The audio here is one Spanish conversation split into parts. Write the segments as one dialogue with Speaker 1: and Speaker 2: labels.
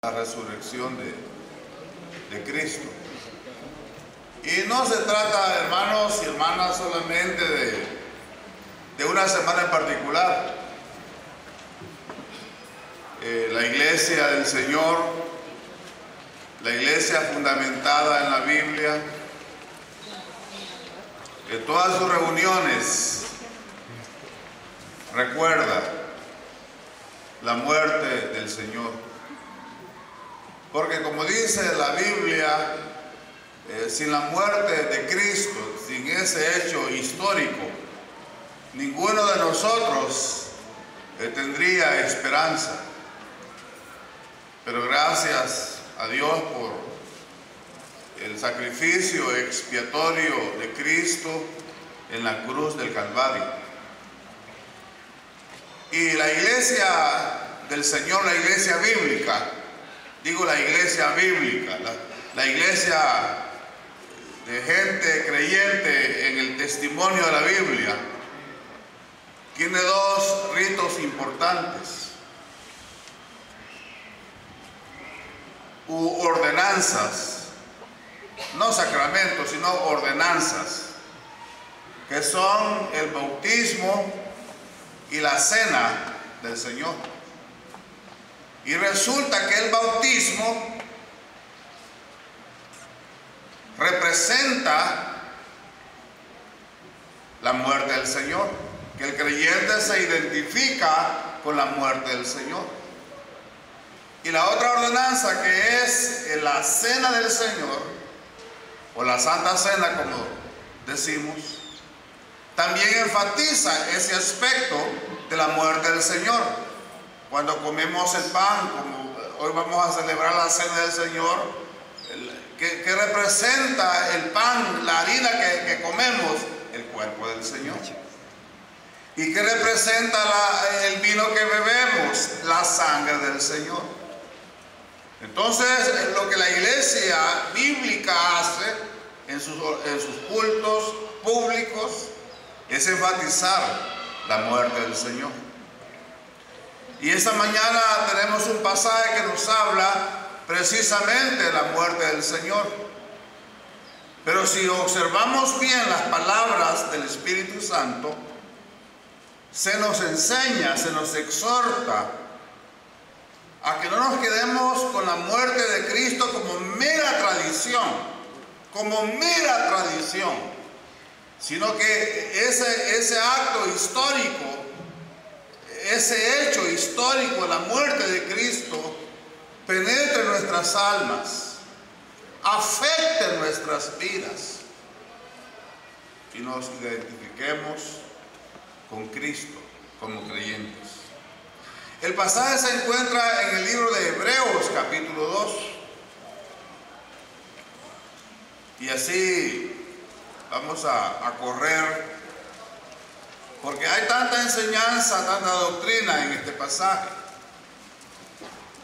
Speaker 1: la resurrección de Cristo. Y no se trata, hermanos y hermanas, solamente de una semana en particular. La iglesia del Señor, la iglesia fundamentada en la Biblia, en todas sus reuniones recuerda la muerte del Señor. Porque como dice la Biblia, sin la muerte de Cristo, sin ese hecho histórico, ninguno de nosotros tendría esperanza. Pero gracias a Dios por el sacrificio expiatorio de Cristo en la cruz del Calvario. Y la iglesia del Señor, la iglesia bíblica, digo la iglesia bíblica, la iglesia de gente creyente en el testimonio de la Biblia, tiene dos ritos importantes, u ordenanzas, no sacramentos, sino ordenanzas, que son el bautismo y la cena del Señor. Y resulta que el bautismo representa la muerte del Señor, que el creyente se identifica con la muerte del Señor. Y la otra ordenanza, que es la cena del Señor, o la Santa Cena como decimos, también enfatiza ese aspecto de la muerte del Señor. Cuando comemos el pan, como hoy vamos a celebrar la cena del Señor, que representa el pan, la harina que comemos, el cuerpo del Señor. Y que representa el vino que bebemos, la sangre del Señor. Entonces, lo que la iglesia bíblica hace en sus cultos públicos es enfatizar la muerte del Señor. Y esta mañana tenemos un pasaje que nos habla precisamente de la muerte del Señor. Pero si observamos bien las palabras del Espíritu Santo, se nos enseña, se nos exhorta a que no nos quedemos con la muerte de Cristo como mera tradición, sino que ese acto histórico, ese hecho histórico de la muerte de Cristo, penetre nuestras almas, afecte nuestras vidas y nos identifiquemos con Cristo como creyentes. El pasaje se encuentra en el libro de Hebreos, capítulo 2. Y así vamos a correr, porque hay tanta enseñanza, tanta doctrina en este pasaje.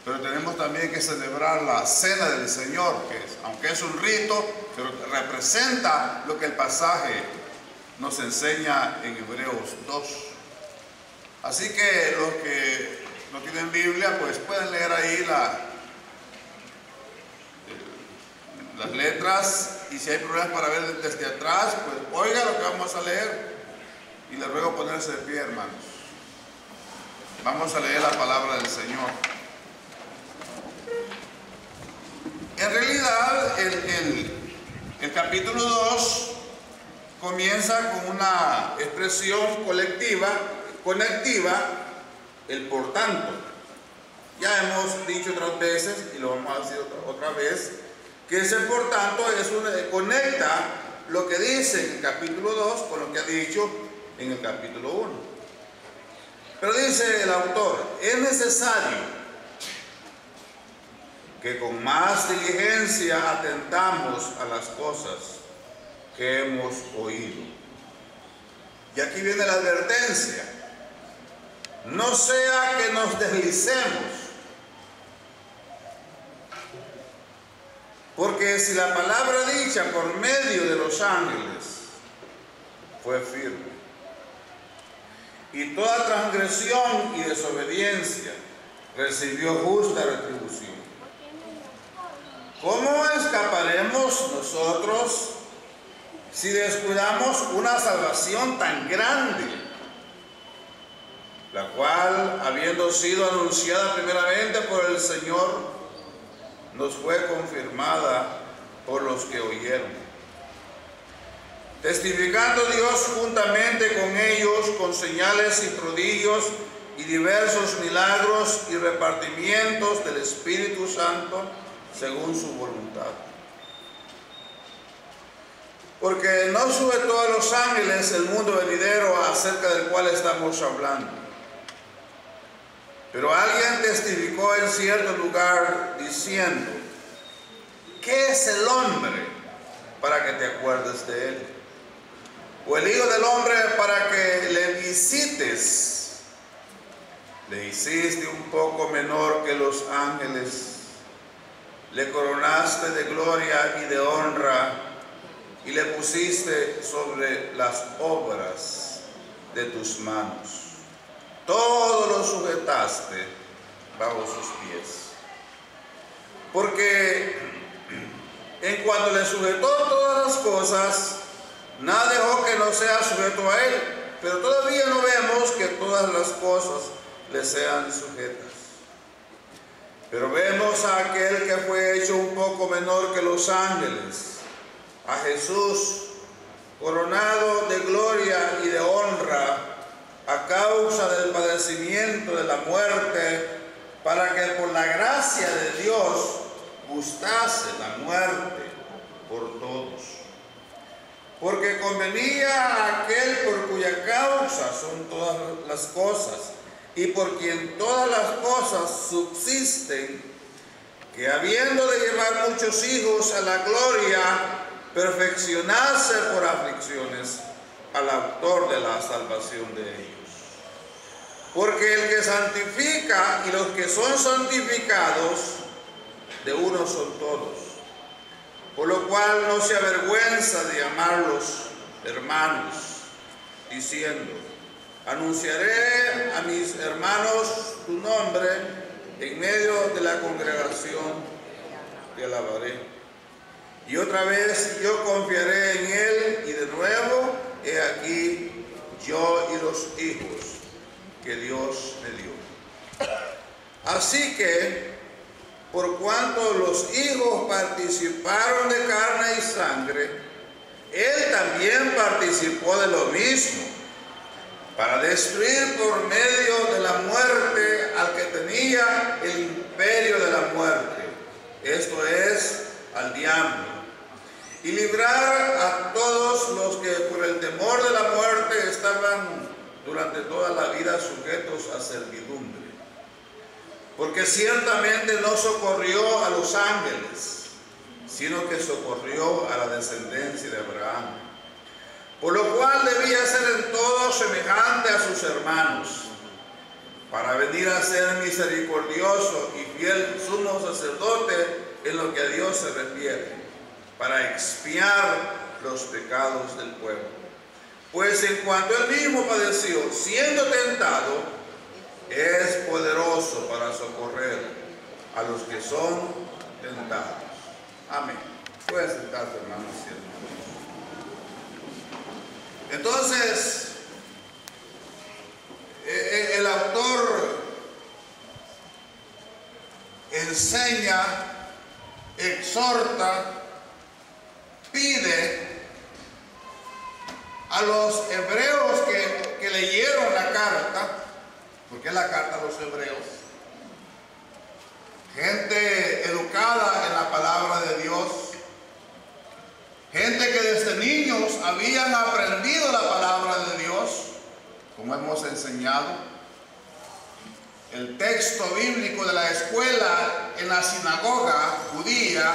Speaker 1: Pero tenemos también que celebrar la cena del Señor, que aunque es un rito, pero representa lo que el pasaje nos enseña en Hebreos 2. Así que los que no tienen Biblia, pues pueden leer ahí las letras, y si hay problemas para ver desde atrás, pues oiga lo que vamos a leer. Y les ruego ponerse de pie, hermanos. Vamos a leer la palabra del Señor. En realidad, el capítulo 2 comienza con una expresión conectiva, el por tanto. Ya hemos dicho otras veces, y lo vamos a decir otra vez, que ese por tanto conecta lo que dice en el capítulo 2 con lo que ha dicho en el capítulo 1. Pero dice el autor, es necesario que con más diligencia atentamos a las cosas que hemos oído. Y aquí viene la advertencia: no sea que nos deslicemos, porque si la palabra dicha por medio de los ángeles fue firme, y toda transgresión y desobediencia recibió justa retribución. haremos nosotros si descuidamos una salvación tan grande, la cual, habiendo sido anunciada primeramente por el Señor, nos fue confirmada por los que oyeron? Testificando Dios juntamente con ellos con señales y prodigios y diversos milagros y repartimientos del Espíritu Santo según su voluntad. Porque no sujetó a los ángeles el mundo venidero acerca del cual estamos hablando. Pero alguien testificó en cierto lugar diciendo: ¿qué es el hombre para que te acuerdes de él? ¿O el Hijo del Hombre para que le visites? Le hiciste un poco menor que los ángeles, le coronaste de gloria y de honra, y le pusiste sobre las obras de tus manos. Todo lo sujetaste bajo sus pies. Porque en cuanto le sujetó todas las cosas, nada dejó que no sea sujeto a él. Pero todavía no vemos que todas las cosas le sean sujetas. Pero vemos a aquel que fue hecho un poco menor que los ángeles, a Jesús, coronado de gloria y de honra a causa del padecimiento de la muerte, para que por la gracia de Dios gustase la muerte por todos. Porque convenía a aquel por cuya causa son todas las cosas, y por quien todas las cosas subsisten, que habiendo de llevar muchos hijos a la gloria, perfeccionarse por aflicciones al autor de la salvación de ellos. Porque el que santifica y los que son santificados, de uno son todos. Por lo cual no se avergüenza de llamarlos hermanos, diciendo: anunciaré a mis hermanos tu nombre en medio de la congregación, te alabaré. Y otra vez yo confiaré en él, y de nuevo he aquí yo y los hijos que Dios me dio. Así que, por cuanto los hijos participaron de carne y sangre, él también participó de lo mismo, para destruir por medio de la muerte al que tenía el imperio de la muerte, esto es, al diablo, y librar a todos los que por el temor de la muerte estaban durante toda la vida sujetos a servidumbre. Porque ciertamente no socorrió a los ángeles, sino que socorrió a la descendencia de Abraham. Por lo cual debía ser en todo semejante a sus hermanos, para venir a ser misericordioso y fiel sumo sacerdote en lo que a Dios se refiere, para expiar los pecados del pueblo. Pues en cuanto él mismo padeció, siendo tentado, es poderoso para socorrer a los que son tentados. Amén. Pueden sentarse, hermanos y hermanas. Entonces, el autor enseña, exhorta, pide a los hebreos que leyeron la carta, porque es la carta a los hebreos, gente educada en la palabra de Dios, gente que desde niños habían aprendido la palabra de Dios, como hemos enseñado. El texto bíblico de la escuela en la sinagoga judía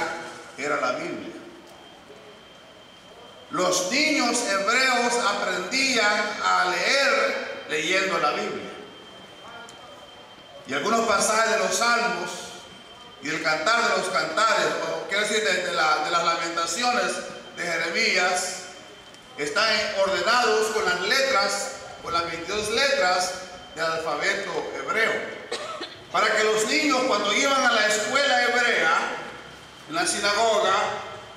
Speaker 1: era la Biblia. Los niños hebreos aprendían a leer leyendo la Biblia. Y algunos pasajes de los Salmos y el Cantar de los Cantares, o quiero decir de las Lamentaciones de Jeremías, están ordenados con las letras, con las 22 letras del alfabeto hebreo, para que los niños, cuando iban a la escuela hebrea, en la sinagoga,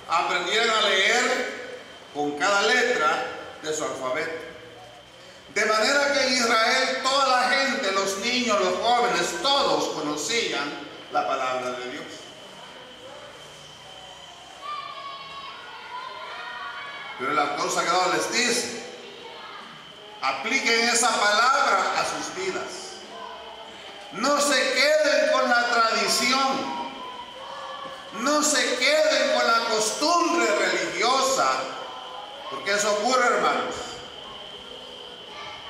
Speaker 1: aprendieran a leer con cada letra de su alfabeto. De manera que en Israel toda la gente, los niños, los jóvenes, todos conocían la palabra de Dios. Pero el autor sagrado les dice: apliquen esa palabra a sus vidas. No se queden con la tradición. No se queden con la costumbre religiosa. Porque eso ocurre, hermanos.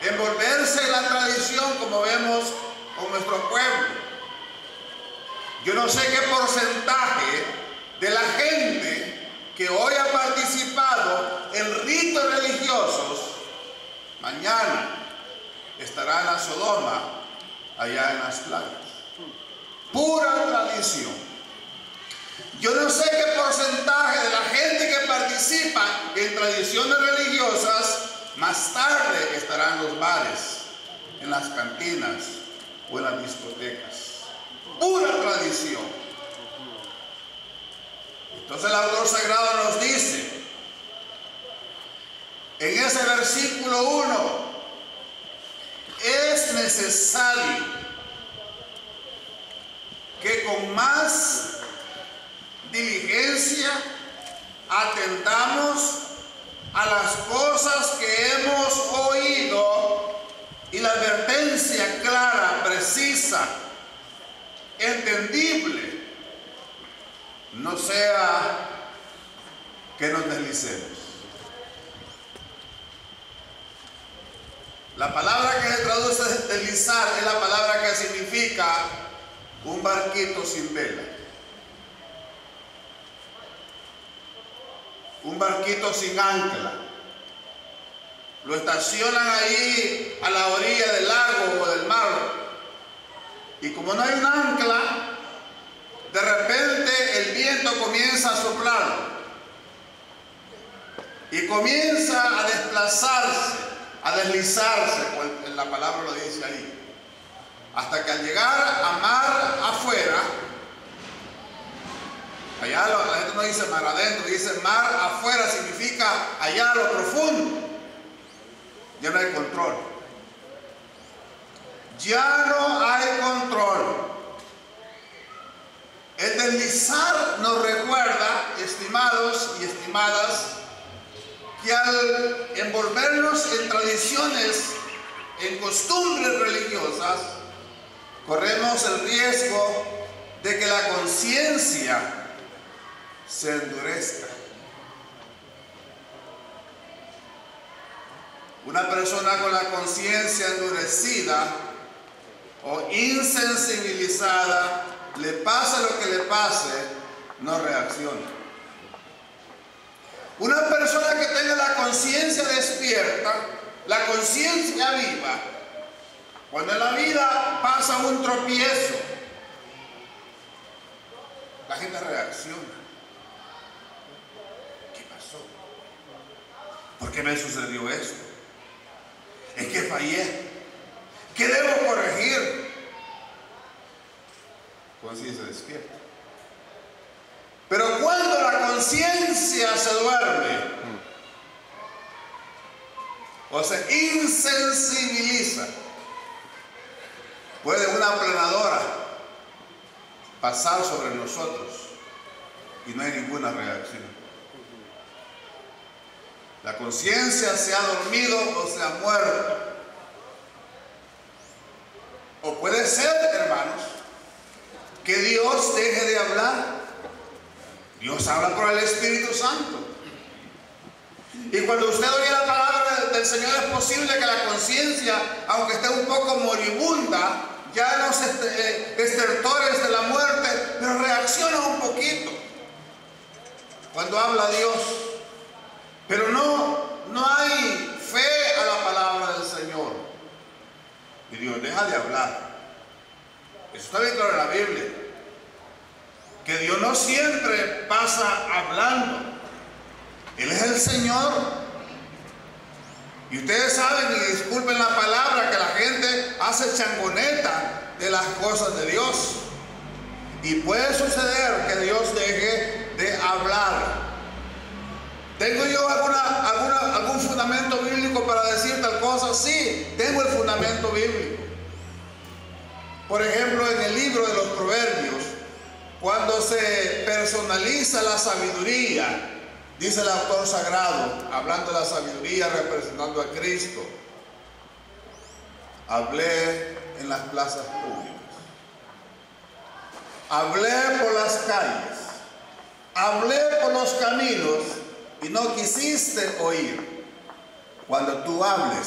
Speaker 1: Envolverse en la tradición, como vemos con nuestro pueblo. Yo no sé qué porcentaje de la gente que hoy ha participado en ritos religiosos, mañana estará en la Sodoma, allá en las playas. Pura tradición. Yo no sé qué porcentaje de la gente que participa en tradiciones religiosas más tarde estará en los bares, en las cantinas o en las discotecas. Pura tradición. Entonces el autor sagrado nos dice en ese versículo 1: es necesario que con más diligencia atendamos a las cosas que hemos oído, y la advertencia clara, precisa, entendible, no sea que nos deslicemos. La palabra que se traduce deslizar es la palabra que significa un barquito sin vela. Un barquito sin ancla. Lo estacionan ahí a la orilla del lago o del mar. Y como no hay un ancla, de repente el viento comienza a soplar. Y comienza a desplazarse, a deslizarse, la palabra lo dice ahí. Hasta que al llegar a mar afuera, allá la gente no dice mar adentro, dice mar afuera, significa allá a lo profundo. Ya no hay control. Ya no hay control. El deslizar nos recuerda, estimados y estimadas, que al envolvernos en tradiciones, en costumbres religiosas, corremos el riesgo de que la conciencia se endurezca. Una persona con la conciencia endurecida o insensibilizada, le pase lo que le pase, no reacciona. Una persona que tenga la conciencia despierta, la conciencia viva, cuando en la vida pasa un tropiezo, la gente reacciona. ¿Qué pasó? ¿Por qué me sucedió esto? Es que fallé. ¿Qué debo corregir? Conciencia despierta. Pero cuando la conciencia se duerme o se insensibiliza, puede una aplanadora pasar sobre nosotros y no hay ninguna reacción. La conciencia se ha dormido o se ha muerto. O puede ser, hermanos, que Dios deje de hablar. Dios habla por el Espíritu Santo. Y cuando usted oye la palabra del Señor, es posible que la conciencia, aunque esté un poco moribunda, ya en los estertores de la muerte, pero reacciona un poquito cuando habla Dios. Pero no hay fe a la palabra del Señor. Y Dios deja de hablar. Eso está bien claro en la Biblia. Que Dios no siempre pasa hablando. Él es el Señor. Y ustedes saben, y disculpen la palabra, que la gente hace changoneta de las cosas de Dios. Y puede suceder que Dios deje de hablar. sí, tengo el fundamento bíblico. Por ejemplo, en el libro de los Proverbios, cuando se personaliza la sabiduría, dice el autor sagrado, hablando de la sabiduría representando a Cristo: hablé en las plazas públicas, hablé por las calles, hablé por los caminos y no quisiste oír. Cuando tú hables,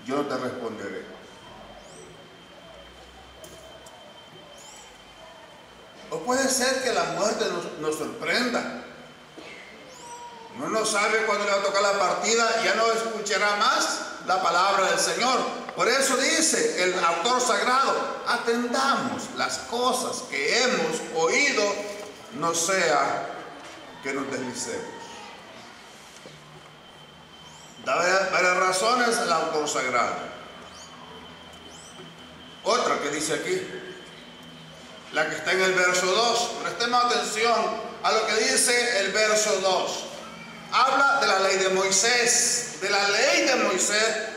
Speaker 1: yo te responderé. O puede ser que la muerte nos sorprenda. Uno no sabe cuándo le va a tocar la partida, ya no escuchará más la palabra del Señor. Por eso dice el autor sagrado: atendamos las cosas que hemos oído, no sea que nos deslicemos. Da varias razones el autor sagrado. Otra que dice aquí, la que está en el verso 2. Prestemos atención a lo que dice el verso 2. Habla de la ley de Moisés,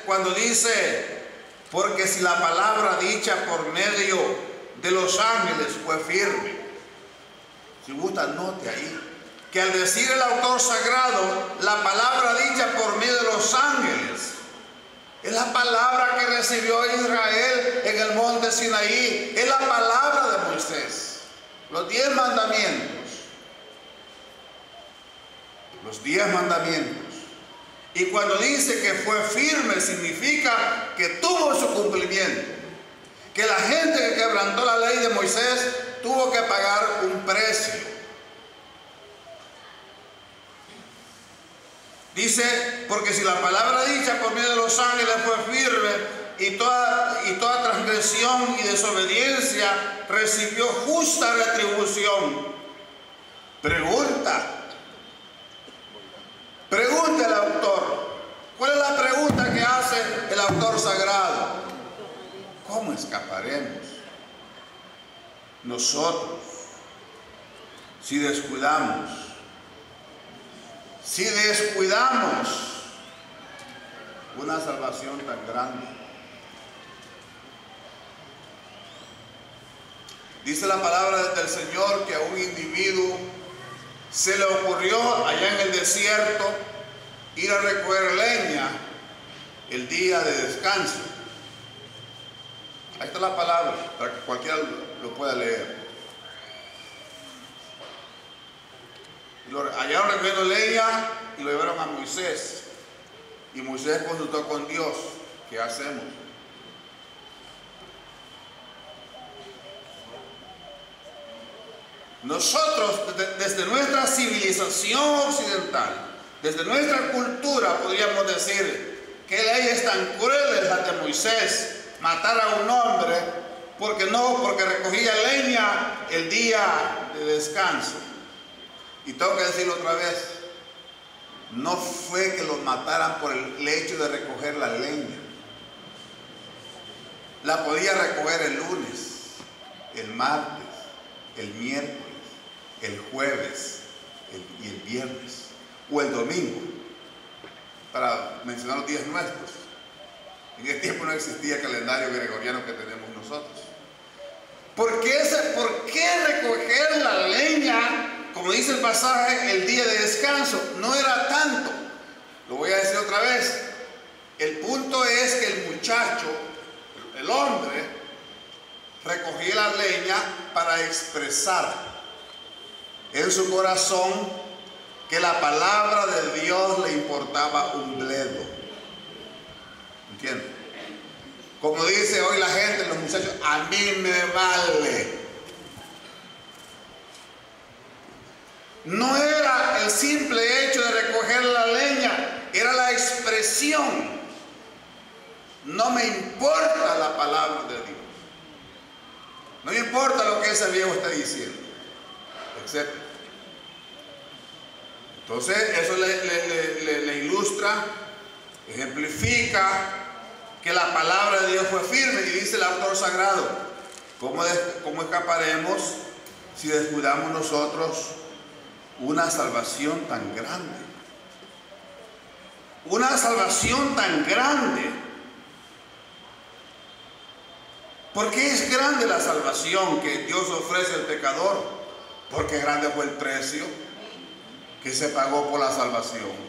Speaker 1: cuando dice: porque si la palabra dicha por medio de los ángeles fue firme. Si gusta, note ahí que al decir el autor sagrado la palabra dicha por medio de los ángeles, es la palabra que recibió Israel en el monte Sinaí, es la palabra de Moisés, los 10 mandamientos. Los 10 mandamientos. Y cuando dice que fue firme, significa que tuvo su cumplimiento. Que la gente que quebrantó la ley de Moisés tuvo que pagar un precio. Dice: porque si la palabra dicha por medio de los ángeles fue firme, y toda transgresión y desobediencia recibió justa retribución. Pregunta al autor. ¿Cuál es la pregunta que hace el autor sagrado? ¿Cómo escaparemos nosotros si descuidamos una salvación tan grande? Dice la palabra del Señor que a un individuo se le ocurrió allá en el desierto ir a recoger leña el día de descanso. Ahí está la palabra para que cualquiera lo pueda leer. Allá recogiendo leña y lo llevaron a Moisés. Y Moisés consultó con Dios: ¿qué hacemos? Nosotros, desde nuestra civilización occidental, desde nuestra cultura, podríamos decir: ¿qué leyes tan crueles las de Moisés? Matar a un hombre porque recogía leña el día de descanso. Y tengo que decirlo otra vez: no fue que los mataran por el hecho de recoger la leña. La podía recoger el lunes, el martes, el miércoles, el jueves y el viernes, o el domingo, para mencionar los días nuestros. En ese tiempo no existía el calendario gregoriano que tenemos nosotros. ¿Por qué recoger la leña, como dice el pasaje, el día de descanso? No era tanto. Lo voy a decir otra vez. El punto es que el muchacho, el hombre, recogía la leña para expresar en su corazón que la palabra de Dios le importaba un bledo. ¿Entienden? Como dice hoy la gente, los muchachos: a mí me vale. No era el simple hecho de recoger la leña, era la expresión: no me importa la palabra de Dios, no me importa lo que ese viejo está diciendo, etc. Entonces eso le ilustra, ejemplifica que la palabra de Dios fue firme. Y dice el autor sagrado: ¿cómo escaparemos si descuidamos nosotros una salvación tan grande? Una salvación tan grande qué es grande la salvación que Dios ofrece al pecador? Porque grande fue el precio que se pagó por la salvación.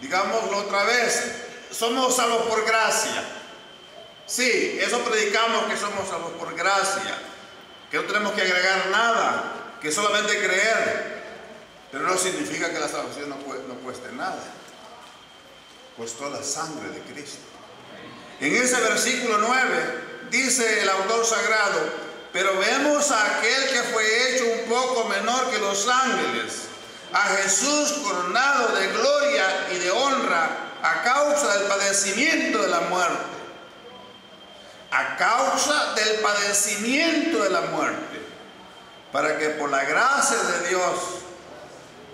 Speaker 1: Digámoslo otra vez, somos salvos por gracia. Sí, eso predicamos, que somos salvos por gracia, que no tenemos que agregar nada, que solamente creer. Pero no significa que la salvación no cueste nada. Costó la sangre de Cristo. En ese versículo 9 dice el autor sagrado: pero vemos a aquel que fue hecho un poco menor que los ángeles, a Jesús coronado de gloria y de honra a causa del padecimiento de la muerte. A causa del padecimiento de la muerte, para que por la gracia de Dios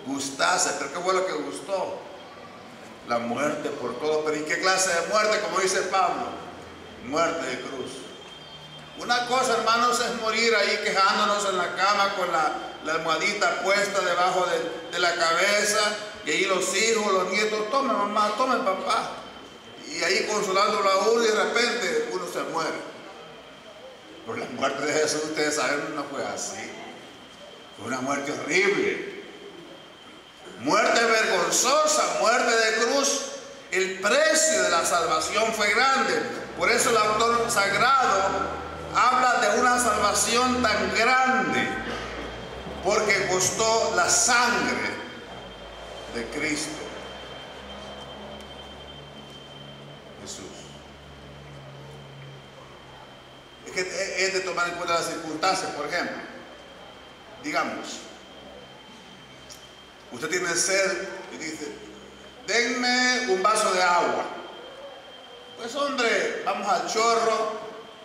Speaker 1: gustase. ¿Pero qué fue lo que gustó? La muerte por todo. ¿Pero y qué clase de muerte? Como dice Pablo, muerte de cruz. Una cosa, hermanos, es morir ahí quejándonos en la cama con la almohadita puesta debajo de la cabeza, y ahí los hijos, los nietos: tome mamá, tome papá, y ahí consolándolo a uno, y de repente uno se muere. Por la muerte de Jesús, ustedes saben, no fue así. Fue una muerte horrible, muerte vergonzosa, muerte de cruz. El precio de la salvación fue grande. Por eso el autor sagrado habla de una salvación tan grande, porque costó la sangre de Cristo Jesús. Es que es de tomar en cuenta las circunstancias. Por ejemplo, digamos, usted tiene sed y dice: denme un vaso de agua. Pues hombre, vamos al chorro,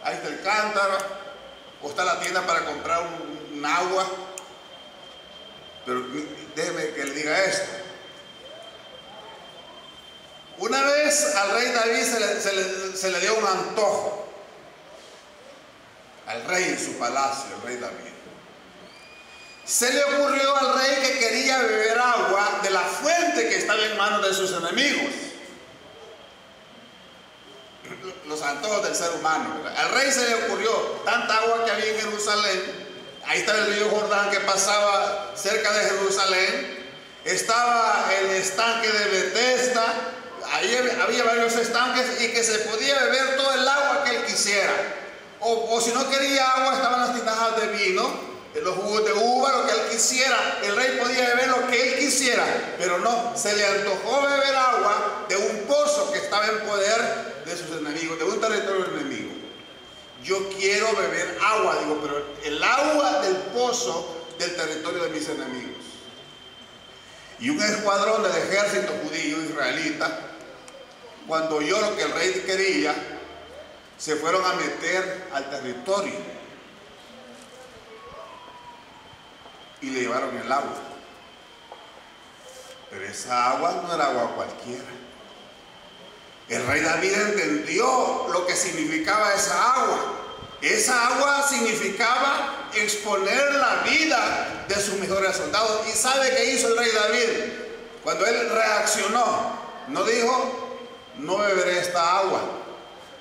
Speaker 1: ahí está el cántaro, o está la tienda para comprar un agua. Pero déjeme que le diga esto. Una vez al rey David se le dio un antojo. Al rey en su palacio, el rey David. Se le ocurrió al rey que quería beber agua de la fuente que estaba en manos de sus enemigos. Los antojos del ser humano, ¿verdad? Al rey se le ocurrió tanta agua que había en Jerusalén. Ahí estaba el río Jordán que pasaba cerca de Jerusalén. Estaba el estanque de Betesda. Ahí había varios estanques, y que se podía beber todo el agua que él quisiera. O si no quería agua, estaban las tinajas de vino, los jugos de uva, lo que él quisiera. El rey podía beber lo que él quisiera, pero no, se le antojó beber agua de un pozo que estaba en poder de sus enemigos, de un territorio enemigo. Yo quiero beber agua, digo, pero el agua del pozo del territorio de mis enemigos. Y un escuadrón del ejército judío israelita, cuando oyó lo que el rey quería, se fueron a meter al territorio y le llevaron el agua. Pero esa agua no era agua cualquiera. El rey David entendió lo que significaba esa agua. Esa agua significaba exponer la vida de sus mejores soldados. ¿Y sabe qué hizo el rey David? Cuando él reaccionó, no dijo: no beberé esta agua,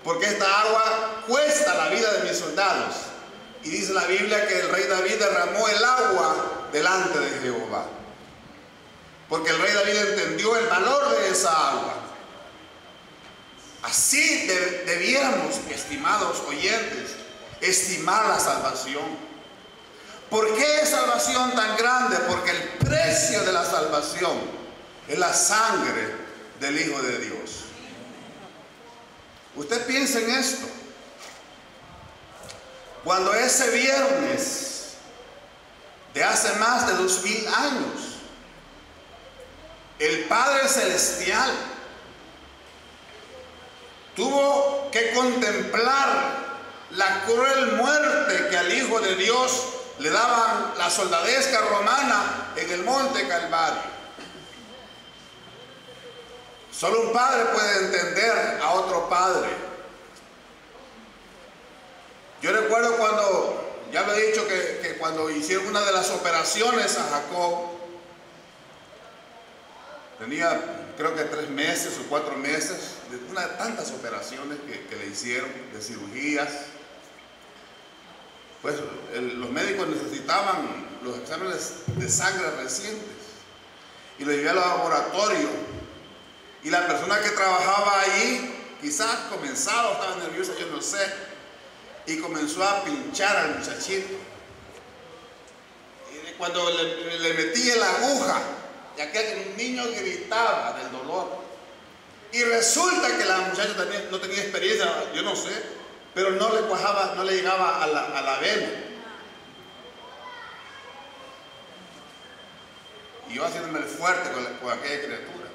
Speaker 1: porque esta agua cuesta la vida de mis soldados. Y dice la Biblia que el rey David derramó el agua delante de Jehová, porque el rey David entendió el valor de esa agua. Así debiéramos, estimados oyentes, estimar la salvación. ¿Por qué es salvación tan grande? Porque el precio de la salvación es la sangre del Hijo de Dios. Usted piensa en esto. Cuando ese viernes de hace más de 2000 años, el Padre Celestial tuvo que contemplar la cruel muerte que al Hijo de Dios le daban la soldadesca romana en el monte Calvario. Solo un padre puede entender a otro padre. Yo recuerdo cuando, ya lo he dicho, que cuando hicieron una de las operaciones a Jacob, tenía creo que 3 meses o 4 meses, de una de tantas operaciones que le hicieron, de cirugías. Pues los médicos necesitaban los exámenes de sangre recientes y lo llevé al laboratorio, y la persona que trabajaba ahí quizás comenzaba, estaba nerviosa, yo no sé, y comenzó a pinchar al muchachito. Y cuando le metí la aguja, y aquel niño gritaba del dolor, y resulta que la muchacha también no tenía experiencia, yo no sé, pero no le cuajaba, no le llegaba a la vena. Y yo haciéndome el fuerte con aquella criatura.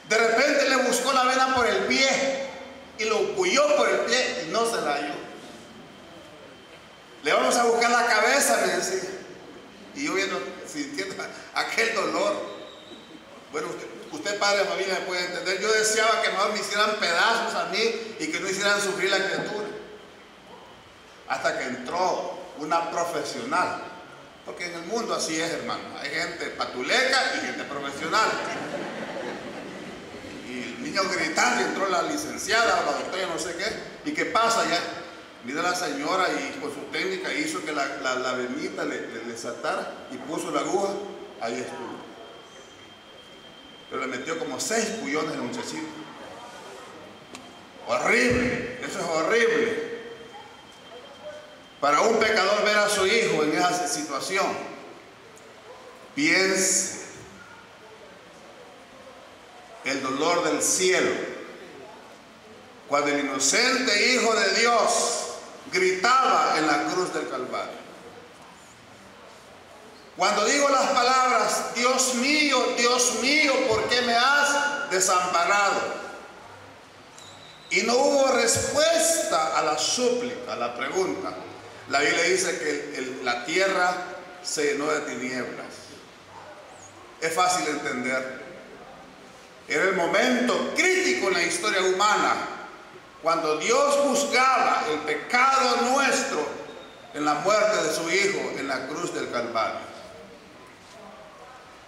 Speaker 1: De repente le buscó la vena por el pie y lo bulló por el pie y no se la halló. Le vamos a buscar la cabeza, me decía. Y yo viendo, sintiendo aquel dolor. Bueno, usted padre de familia me puede entender. Yo deseaba que mejor me hicieran pedazos a mí y que no hicieran sufrir la criatura. Hasta que entró una profesional. Porque en el mundo así es, hermano. Hay gente patuleca y gente profesional. Y el niño gritando, y entró la licenciada o la doctora, no sé qué. ¿Y qué pasa ya? Mira la señora y con su técnica hizo que la venita le saltara y puso la aguja. Ahí estuvo. Pero le metió como 6 pullones al muchachito. Horrible, eso es horrible. Para un pecador ver a su hijo en esa situación, piense el dolor del cielo, cuando el inocente Hijo de Dios gritaba en la cruz del Calvario. Cuando digo las palabras, Dios mío, ¿por qué me has desamparado? Y no hubo respuesta a la súplica, a la pregunta. La Biblia dice que la tierra se llenó de tinieblas. Es fácil entender. Era el momento crítico en la historia humana, cuando Dios juzgaba el pecado nuestro en la muerte de su Hijo en la cruz del Calvario.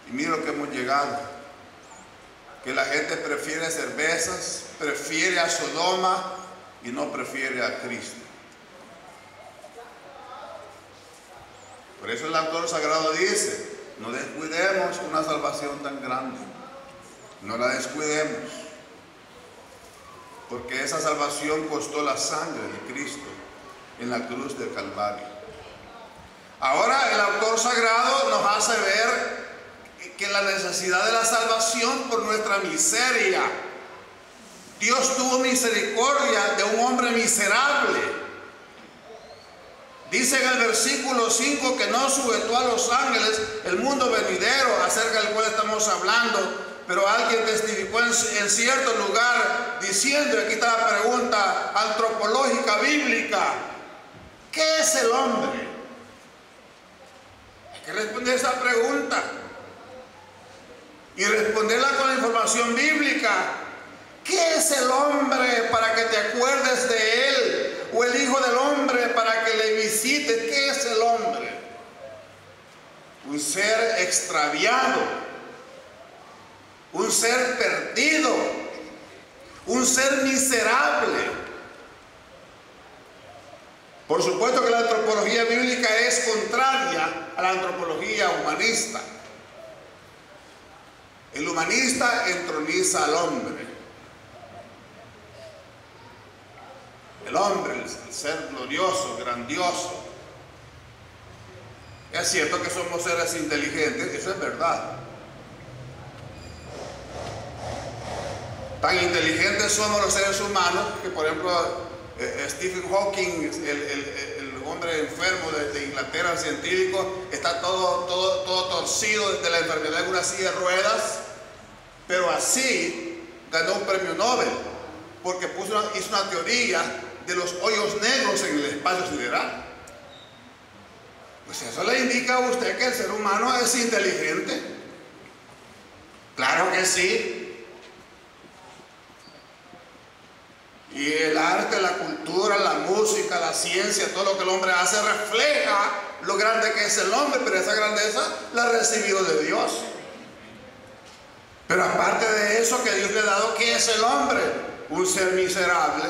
Speaker 1: Y mira lo que hemos llegado, que la gente prefiere cervezas, prefiere a Sodoma y no prefiere a Cristo. Por eso el autor sagrado dice, no descuidemos una salvación tan grande, no la descuidemos, porque esa salvación costó la sangre de Cristo en la cruz del Calvario. Ahora el autor sagrado nos hace ver que la necesidad de la salvación por nuestra miseria. Dios tuvo misericordia de un hombre miserable. Dice en el versículo 5 que no sujetó a los ángeles el mundo venidero acerca del cual estamos hablando, pero alguien testificó en cierto lugar diciendo, aquí está la pregunta antropológica bíblica, ¿qué es el hombre? Hay que responder esa pregunta y responderla con la información bíblica. ¿Qué es el hombre para que te acuerdes de él? ¿O el Hijo del Hombre para que le visites? ¿Qué es el hombre? Un ser extraviado, un ser perdido, un ser miserable. Por supuesto que la antropología bíblica es contraria a la antropología humanista. El humanista entroniza al hombre. El hombre, el ser glorioso, grandioso. Es cierto que somos seres inteligentes, eso es verdad. Tan inteligentes somos los seres humanos que, por ejemplo, Stephen Hawking, el hombre enfermo de Inglaterra, el científico, está todo torcido de la enfermedad en una silla de ruedas, pero así ganó un premio Nobel, porque hizo una teoría de los hoyos negros en el espacio sideral. Pues eso le indica a usted que el ser humano es inteligente. Claro que sí. Y el arte, la cultura, la música, la ciencia, todo lo que el hombre hace refleja lo grande que es el hombre, pero esa grandeza la ha recibido de Dios. Pero aparte de eso que Dios le ha dado, ¿qué es el hombre? Un ser miserable.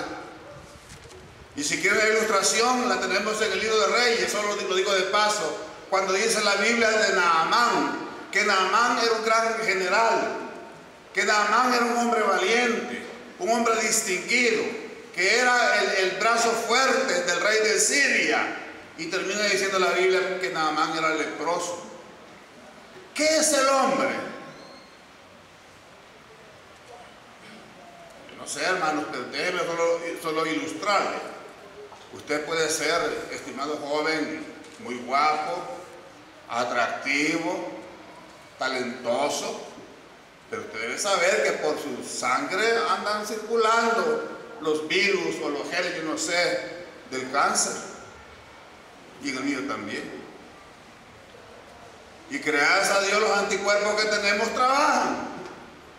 Speaker 1: Y si quieren la ilustración, la tenemos en el libro de Reyes, solo lo digo de paso, cuando dice la Biblia de Naamán, que Naamán era un gran general, que Naamán era un hombre valiente, un hombre distinguido, que era el brazo fuerte del rey de Siria. Y termina diciendo la Biblia que Naamán era leproso. ¿Qué es el hombre? No sé, hermanos, pero déjeme solo ilustrarle. Usted puede ser, estimado joven, muy guapo, atractivo, talentoso, pero usted debe saber que por su sangre andan circulando los virus o los genes, yo no sé, del cáncer. Y en el mío también. Y gracias a Dios los anticuerpos que tenemos trabajan.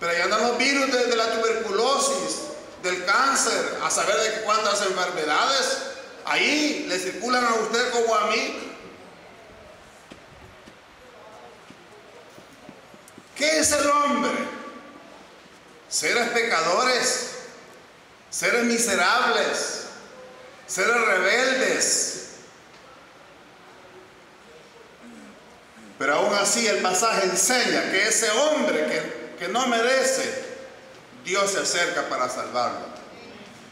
Speaker 1: Pero ahí andan los virus de la tuberculosis, del cáncer, a saber de cuántas enfermedades. Ahí le circulan a usted como a mí. ¿Qué es el hombre? Seres pecadores, seres miserables, seres rebeldes. Pero aún así el pasaje enseña que ese hombre que no merece, Dios se acerca para salvarlo.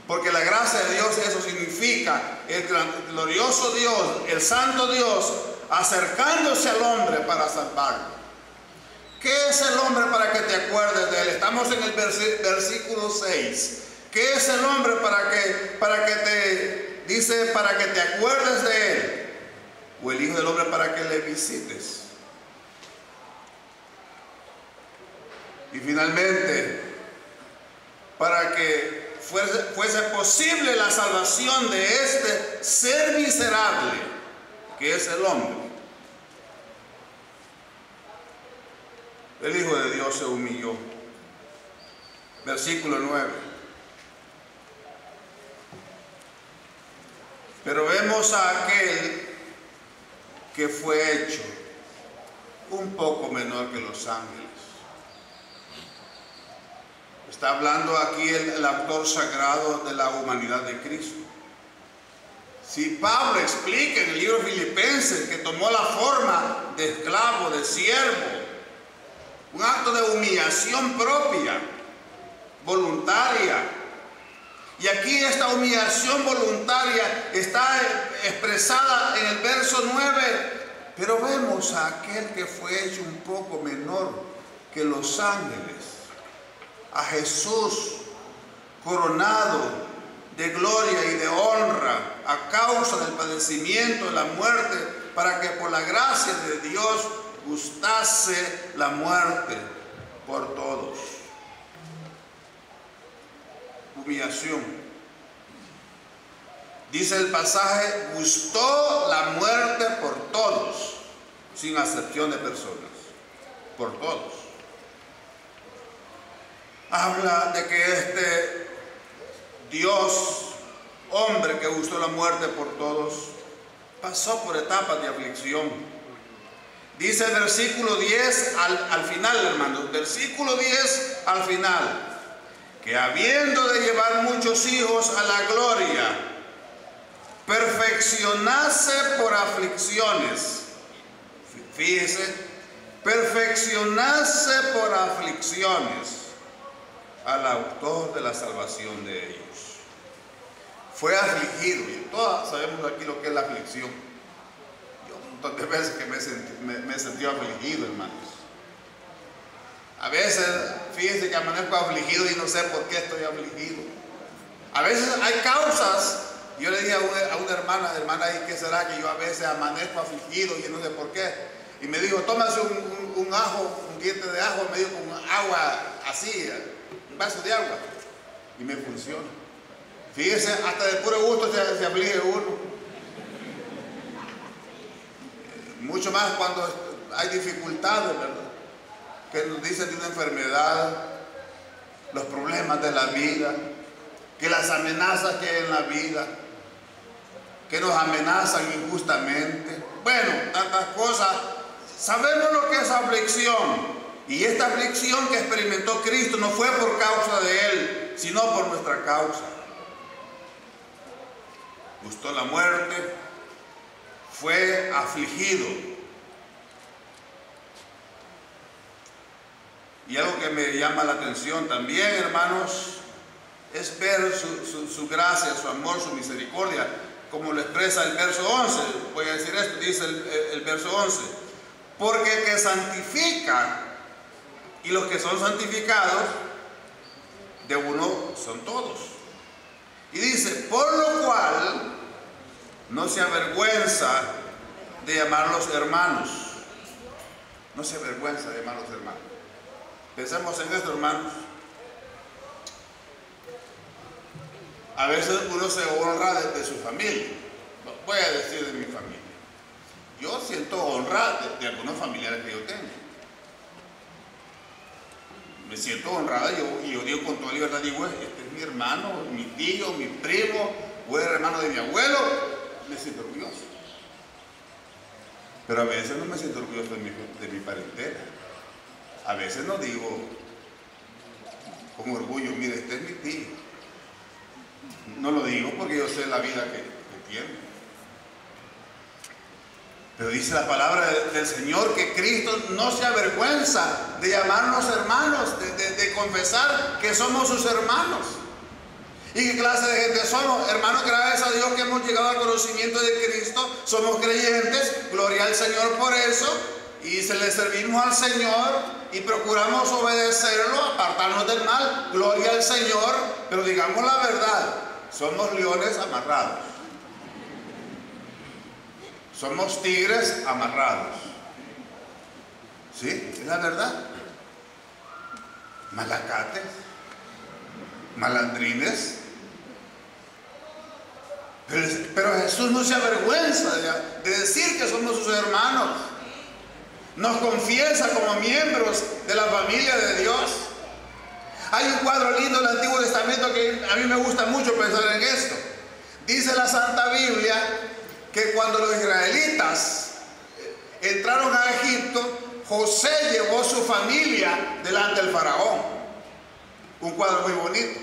Speaker 1: Porque la gracia de Dios, eso significa el glorioso Dios, el santo Dios, acercándose al hombre para salvarlo. ¿Qué es el hombre para que te acuerdes de él? Estamos en el versículo 6. ¿Qué es el hombre para que te acuerdes de él? O el Hijo del Hombre para que le visites. Y finalmente, para que fuese posible la salvación de este ser miserable que es el hombre, el Hijo de Dios se humilló. Versículo 9. Pero vemos a aquel que fue hecho un poco menor que los ángeles. Está hablando aquí el autor sagrado de la humanidad de Cristo. Si Pablo explica en el libro de Filipenses que tomó la forma de esclavo, de siervo, un acto de humillación propia, voluntaria. Y aquí esta humillación voluntaria está expresada en el verso 9. Pero vemos a aquel que fue hecho un poco menor que los ángeles, a Jesús coronado de gloria y de honra a causa del padecimiento, de la muerte, para que por la gracia de Dios gustase la muerte por todos. Humillación. Dice el pasaje, gustó la muerte por todos, sin acepción de personas, por todos. Habla de que este Dios, hombre que gustó la muerte por todos, pasó por etapas de aflicción. Dice el versículo 10 al final, hermanos, versículo 10 al final, que habiendo de llevar muchos hijos a la gloria, perfeccionase por aflicciones. Fíjese, perfeccionase por aflicciones al autor de la salvación de ellos. Fue afligido, y todos sabemos aquí lo que es la aflicción. Yo un montón de veces que me he sentido afligido, hermanos. A veces, fíjense que amanezco afligido y no sé por qué estoy afligido. A veces hay causas. Yo le dije a una hermana, ¿y qué será que yo a veces amanezco afligido y no sé por qué? Y me dijo, tómase un ajo, un diente de ajo, me dijo con agua así, un vaso de agua. Y me funciona. Fíjese, hasta de puro gusto se aflige uno. Mucho más cuando hay dificultades, ¿verdad? Que nos dicen de una enfermedad, los problemas de la vida, que las amenazas que hay en la vida, que nos amenazan injustamente. Bueno, tantas cosas. Sabemos lo que es aflicción. Y esta aflicción que experimentó Cristo no fue por causa de Él, sino por nuestra causa. Gustó la muerte, fue afligido. Y algo que me llama la atención también, hermanos, es ver su gracia, su amor, su misericordia, como lo expresa el verso 11. Voy a decir esto, dice el verso 11. Porque el que santifica y los que son santificados, de uno son todos. Y dice, por lo cual no se avergüenza de llamarlos hermanos. No se avergüenza de llamarlos hermanos. Pensemos en esto, hermanos. A veces uno se honra de su familia. Voy a decir de mi familia. Yo siento honra de algunos familiares que yo tengo. Me siento honrada y yo digo con toda libertad, digo, este es mi hermano, mi tío, mi primo, o el hermano de mi abuelo. Me siento orgulloso. Pero a veces no me siento orgulloso de mi parentela. A veces no digo con orgullo, mire, este es mi tío. No lo digo porque yo sé la vida que tiene. Pero dice la palabra del Señor que Cristo no se avergüenza de llamarnos hermanos, de confesar que somos sus hermanos. ¿Y qué clase de gente somos? Hermanos, gracias a Dios que hemos llegado al conocimiento de Cristo, somos creyentes, gloria al Señor por eso, y se le servimos al Señor y procuramos obedecerlo, apartarnos del mal, gloria al Señor, pero digamos la verdad, somos leones amarrados. Somos tigres amarrados. ¿Sí? Es la verdad. Malacates, malandrines. Pero Jesús no se avergüenza de decir que somos sus hermanos. Nos confiesa como miembros de la familia de Dios. Hay un cuadro lindo del Antiguo Testamento que a mí me gusta mucho pensar en esto. Dice la Santa Biblia que cuando los israelitas entraron a Egipto, José llevó su familia delante del faraón. Un cuadro muy bonito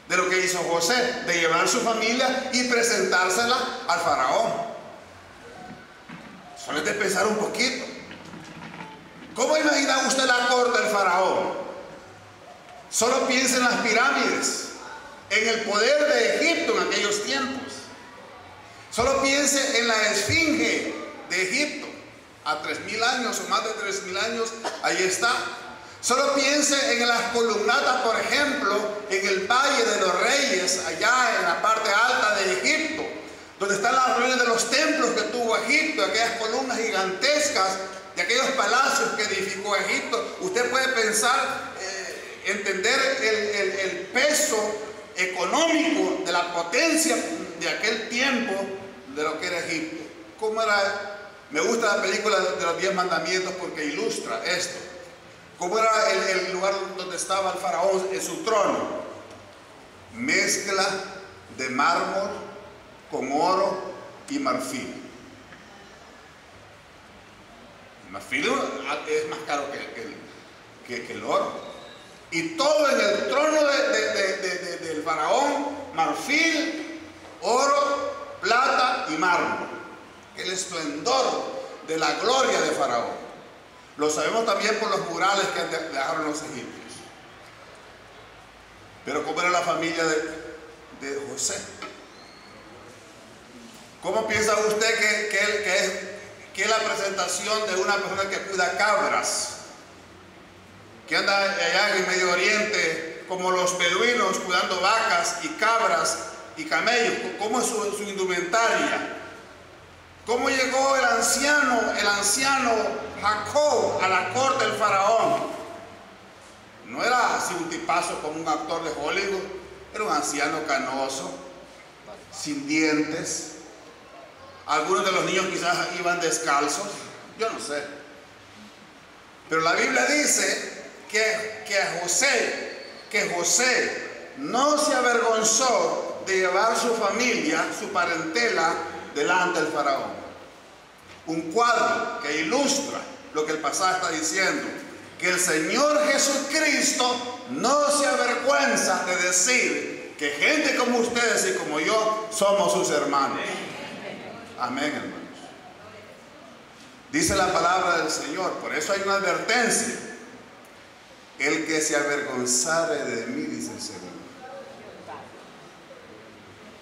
Speaker 1: de lo que hizo José, de llevar su familia y presentársela al faraón. Solo es de pensar un poquito. ¿Cómo imagina usted la corte del faraón? Solo piensa en las pirámides, en el poder de Egipto en aquellos tiempos. Solo piense en la esfinge de Egipto, a 3000 años o más de 3000 años, ahí está. Solo piense en las columnatas, por ejemplo, en el Valle de los Reyes, allá en la parte alta de Egipto, donde están las ruinas de los templos que tuvo Egipto, aquellas columnas gigantescas de aquellos palacios que edificó Egipto. Usted puede pensar, entender el peso económico de la potencia de aquel tiempo, de lo que era Egipto. ¿Cómo era? Me gusta la película de los 10 mandamientos porque ilustra esto. ¿Cómo era el lugar donde estaba el faraón en su trono? Mezcla de mármol con oro y marfil. El marfil es más caro que el oro. Y todo en el trono del faraón, marfil, oro, plata y mármol. El esplendor de la gloria de faraón. Lo sabemos también por los murales que dejaron los egipcios. Pero ¿cómo era la familia de José? ¿Cómo piensa usted que es la presentación de una persona que cuida cabras? Que anda allá en el Medio Oriente como los beduinos cuidando vacas y cabras y camellos. ¿Cómo es su indumentaria? ¿Cómo llegó el anciano Jacob a la corte del faraón? No era así un tipazo como un actor de Hollywood. Era un anciano canoso, sin dientes. Algunos de los niños quizás iban descalzos. Yo no sé. Pero la Biblia dice que José no se avergonzó de llevar su familia, su parentela, delante del faraón. Un cuadro que ilustra lo que el pasaje está diciendo. que el Señor Jesucristo no se avergüenza de decir que gente como ustedes y como yo somos sus hermanos. Amén, hermanos. Dice la palabra del Señor, por eso hay una advertencia: el que se avergonzare de mí, dice el Señor.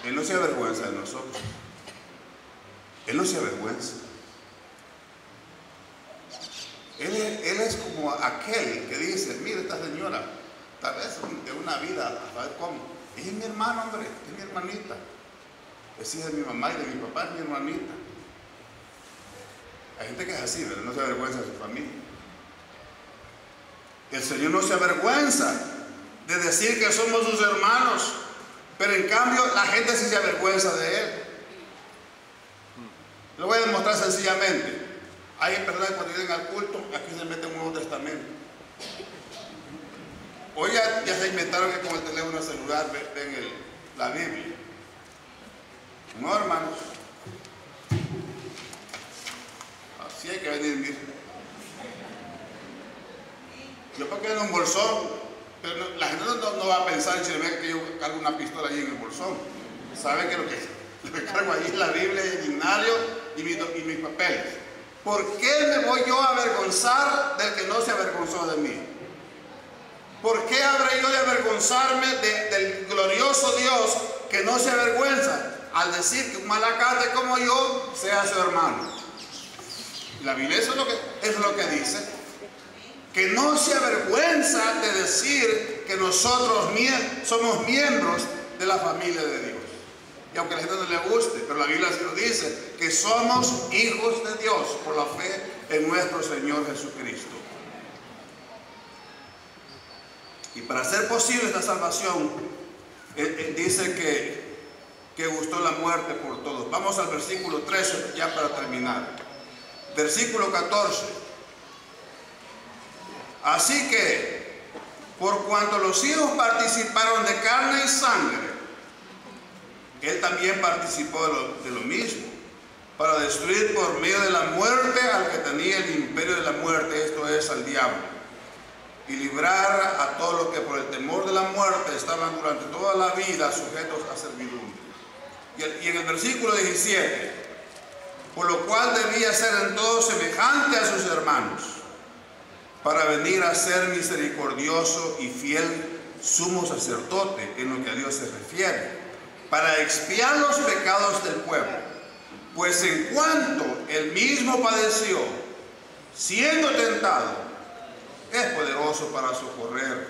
Speaker 1: Él no se avergüenza de nosotros. Él no se avergüenza. Él es como aquel que dice: mire, esta señora, tal vez de una vida, a saber cómo, ella es mi hermano, hombre, es mi hermanita. Es hija de mi mamá y de mi papá, es mi hermanita. Hay gente que es así, ¿verdad? No se avergüenza de su familia. El Señor no se avergüenza de decir que somos sus hermanos, pero en cambio la gente sí se avergüenza de Él. Lo voy a demostrar sencillamente. Hay personas que cuando llegan al culto, aquí se meten un Nuevo Testamento. Hoy ya se inventaron que con el teléfono celular ven la Biblia. No, hermanos. Así hay que venir, miren. Yo para que en un bolsón, pero no, la gente no va a pensar en si le ve que yo cargo una pistola allí en el bolsón. Saben que lo que cargo allí es la Biblia, el himnario y mis papeles. ¿Por qué me voy yo a avergonzar del que no se avergonzó de mí? ¿Por qué habré yo de avergonzarme del glorioso Dios que no se avergüenza al decir que un malacate como yo sea su hermano? La Biblia eso es lo que dice, que no se avergüenza de decir que nosotros somos miembros de la familia de Dios. Y aunque a la gente no le guste, pero la Biblia sí lo dice, que somos hijos de Dios por la fe en nuestro Señor Jesucristo. Y para hacer posible esta salvación, él dice que gustó la muerte por todos. Vamos al versículo 13 ya para terminar. Versículo 14. Así que, por cuanto los hijos participaron de carne y sangre, Él también participó de lo mismo, para destruir por medio de la muerte al que tenía el imperio de la muerte, esto es, al diablo, y librar a todos los que por el temor de la muerte estaban durante toda la vida sujetos a servidumbre. Y en el versículo 17, por lo cual debía ser en todo semejante a sus hermanos, para venir a ser misericordioso y fiel sumo sacerdote en lo que a Dios se refiere, para expiar los pecados del pueblo, pues en cuanto él mismo padeció, siendo tentado, es poderoso para socorrer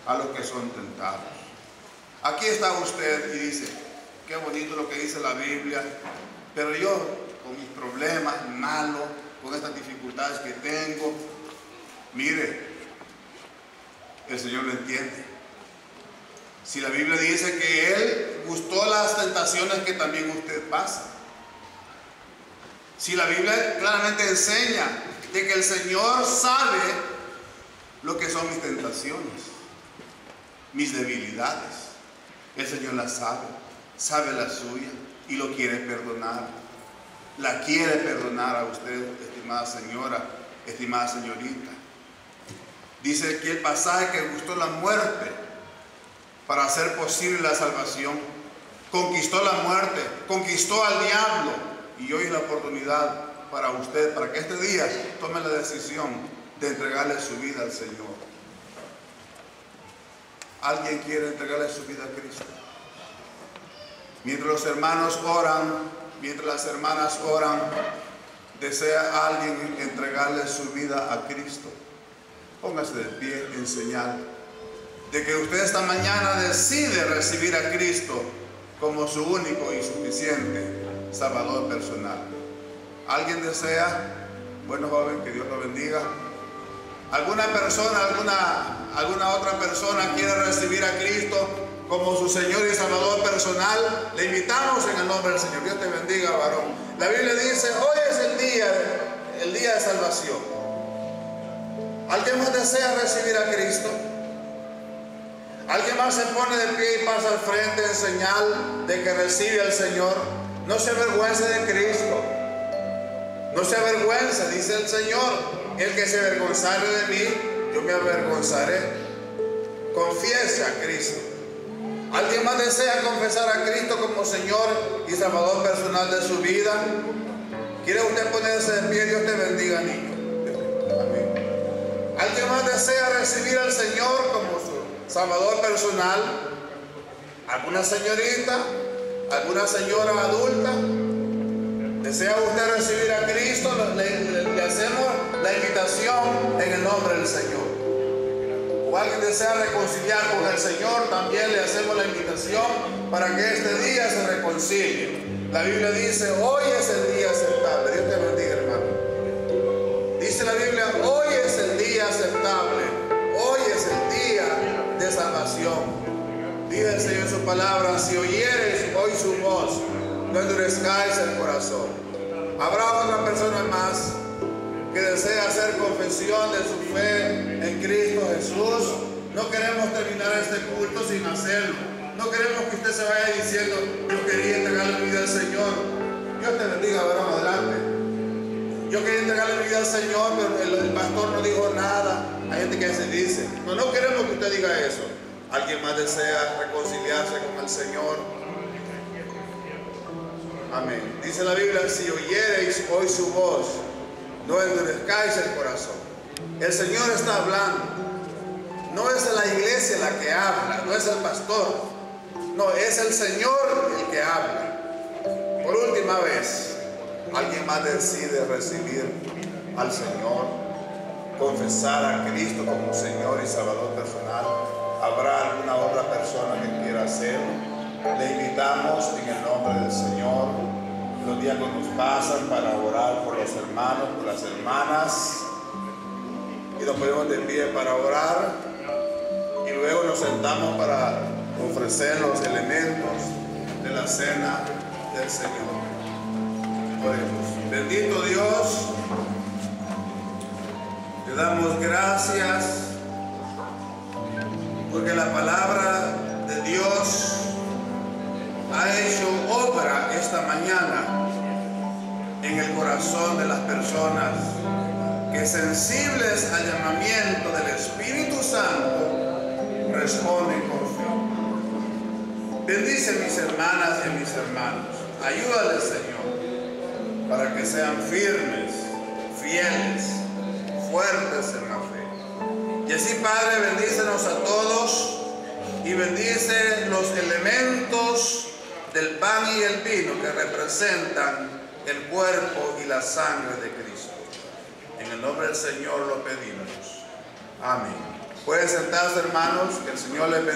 Speaker 1: a los que son tentados. Aquí está usted y dice: qué bonito lo que dice la Biblia, pero yo con mis problemas malos, con estas dificultades que tengo, mire, el Señor lo entiende. Si la Biblia dice que Él gustó las tentaciones que también usted pasa. Si la Biblia claramente enseña de que el Señor sabe lo que son mis tentaciones, mis debilidades. El Señor las sabe la suya y lo quiere perdonar. La quiere perdonar a usted, estimada señora, estimada señorita. Dice aquí el pasaje que gustó la muerte para hacer posible la salvación. Conquistó la muerte, conquistó al diablo, y hoy es la oportunidad para usted, para que este día tome la decisión de entregarle su vida al Señor. ¿Alguien quiere entregarle su vida a Cristo? Mientras los hermanos oran, mientras las hermanas oran, ¿desea alguien entregarle su vida a Cristo? Póngase de pie en señal de que usted esta mañana decide recibir a Cristo como su único y suficiente Salvador personal. ¿Alguien desea? Bueno, joven, que Dios lo bendiga. ¿Alguna persona, alguna otra persona quiere recibir a Cristo como su Señor y Salvador personal? Le invitamos en el nombre del Señor. Dios te bendiga, varón. La Biblia dice: hoy es el día de salvación. ¿Alguien más desea recibir a Cristo? ¿Alguien más se pone de pie y pasa al frente en señal de que recibe al Señor? No se avergüence de Cristo. No se avergüence, dice el Señor: el que se avergonzare de mí, yo me avergonzaré. Confiese a Cristo. ¿Alguien más desea confesar a Cristo como Señor y Salvador personal de su vida? ¿Quiere usted ponerse de pie? Dios te bendiga, niño. Amén. ¿Alguien más desea recibir al Señor como su Salvador personal? ¿Alguna señorita? ¿Alguna señora adulta? ¿Desea usted recibir a Cristo? Le hacemos la invitación en el nombre del Señor. O alguien desea reconciliar con el Señor, también le hacemos la invitación para que este día se reconcilie. La Biblia dice, hoy es el día aceptable. Dios te bendiga, hermano. Dice la Biblia, hoy es el día aceptable. Hoy es el día de salvación. Dice el Señor en su palabra, si oyereis hoy su voz, no endurezcáis el corazón. Habrá otra persona más que desea hacer confesión de su fe en Cristo Jesús. No queremos terminar este culto sin hacerlo. No queremos que usted se vaya diciendo, yo quería entregarle mi vida al Señor. Dios te bendiga, varón, adelante. Yo quería entregarle mi vida al Señor, pero el pastor no dijo nada. Hay gente que se dice. No queremos que usted diga eso. ¿Alguien más desea reconciliarse con el Señor? Amén. Dice la Biblia, si oyereis hoy su voz, no endurezcáis el corazón. El Señor está hablando. No es la iglesia la que habla, no es el pastor. No, es el Señor el que habla. Por última vez, alguien más decide recibir al Señor, confesar a Cristo como Señor y Salvador personal. ¿Habrá alguna otra persona que quiera hacerlo? Le invitamos en el nombre del Señor. Los diáconos pasan para orar por los hermanos, por las hermanas, y nos ponemos de pie para orar, y luego nos sentamos para ofrecer los elementos de la cena del Señor. Oremos. Bendito Dios, te damos gracias porque la palabra de Dios ha hecho obra esta mañana en el corazón de las personas que, sensibles al llamamiento del Espíritu Santo, responden con fe. Bendice a mis hermanas y a mis hermanos. Ayúdales, Señor, para que sean firmes, fieles, fuertes en la fe. Y así, Padre, bendícenos a todos y bendice los elementos del pan y el vino que representan el cuerpo y la sangre de Cristo. En el nombre del Señor lo pedimos. Amén. Pueden sentarse, hermanos, que el Señor les bendiga.